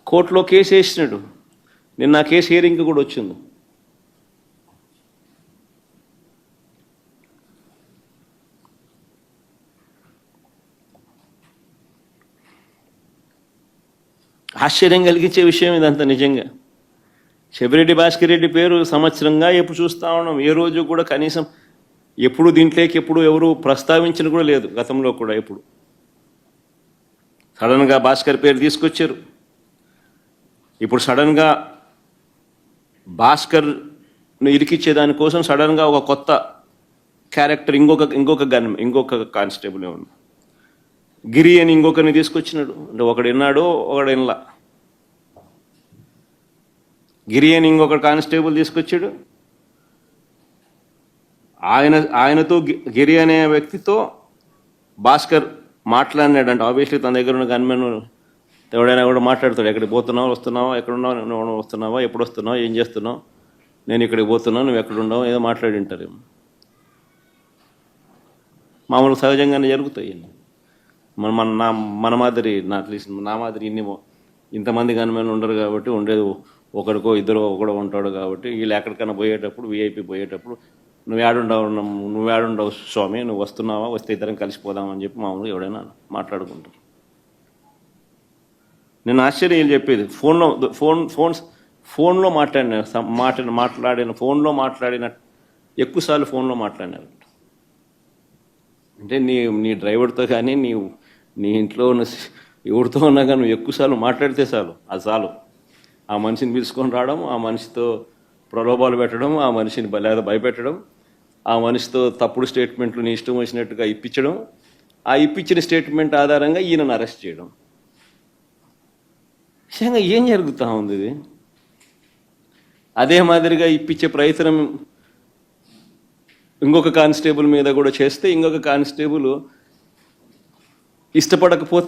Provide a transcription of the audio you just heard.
కోర్టులో కేసు వేసినాడు. నిన్న ఆ కేసు హియరింగ్ కూడా వచ్చింది. ఆశ్చర్యం కలిగించే విషయం ఇదంతా నిజంగా. చెవిరెడ్డి భాస్కర్ రెడ్డి పేరు సంవత్సరంగా ఎప్పుడు చూస్తూ ఉన్నాం. ఏ రోజు కూడా కనీసం ఎప్పుడు దీంట్లోకి ఎప్పుడు ఎవరు ప్రస్తావించిన కూడా లేదు. గతంలో కూడా ఎప్పుడు సడన్గా భాస్కర్ పేరు తీసుకొచ్చారు. ఇప్పుడు సడన్గా భాస్కర్ను ఇరికిచ్చే దానికోసం సడన్గా ఒక కొత్త క్యారెక్టర్ ఇంకొక కానిస్టేబుల్ ఏమన్నా గిరి అని ఇంకొకరిని తీసుకొచ్చినాడు. అంటే ఒకడు విన్నాడు, ఒకడు వినలా. గిరి అని ఇంకొక కానిస్టేబుల్ తీసుకొచ్చాడు. ఆయనతో గిరి అనే వ్యక్తితో భాస్కర్ మాట్లాడినాడంట. ఆబ్వియస్లీ తన దగ్గర ఉన్న గన్మెన్ ఎవడైనా కూడా మాట్లాడతాడు. ఎక్కడికి పోతున్నావు, వస్తున్నావా, ఎక్కడున్నావు, నువ్వు వస్తున్నావా, ఎప్పుడు వస్తున్నావు, ఏం చేస్తున్నావు, నేను ఇక్కడికి పోతున్నావు, నువ్వు ఎక్కడున్నావు, ఏదో మాట్లాడి ఉంటారేమో. మామూలు సహజంగానే జరుగుతాయి. మన మాదిరి అట్లీస్ట్ నా మాదిరి ఇంతమంది గన్మెన్లు ఉండరు కాబట్టి, ఉండేది ఒకడికో ఇద్దరు ఒకడో ఉంటాడు కాబట్టి, వీళ్ళు ఎక్కడికైనా పోయేటప్పుడు విఐపి పోయేటప్పుడు నువ్వు ఏడుండవు స్వామి, నువ్వు వస్తున్నావా, వస్తే ఇద్దరం కలిసిపోదామని చెప్పి మామూలుగా ఎవడైనా మాట్లాడుకుంటారు. నేను ఆశ్చర్యం చెప్పేది ఫోన్లో మాట్లాడిన ఎక్కువసార్లు ఫోన్లో మాట్లాడినారు. అంటే నీ డ్రైవర్తో కానీ నీ ఇంట్లో ఉన్న ఎవరితో ఉన్నా కానీ నువ్వు ఎక్కువసార్లు మాట్లాడితే చాలు, అది చాలు. ఆ మనిషిని పిలుచుకొని రావడం, ఆ మనిషితో ప్రలోభాలు పెట్టడం, ఆ మనిషిని లేదా భయపెట్టడం, ఆ మనిషితో తప్పుడు స్టేట్మెంట్లు నీ ఇష్టం వచ్చినట్టుగా ఇప్పించడం, ఆ ఇప్పించిన స్టేట్మెంట్ ఆధారంగా ఈయనను అరెస్ట్ చేయడం. నిజంగా ఏం జరుగుతూ ఉంది ఇది? అదే మాదిరిగా ఇప్పించే ప్రయత్నం ఇంకొక కానిస్టేబుల్ మీద కూడా చేస్తే, ఇంకొక కానిస్టేబుల్ ఇష్టపడకపోతే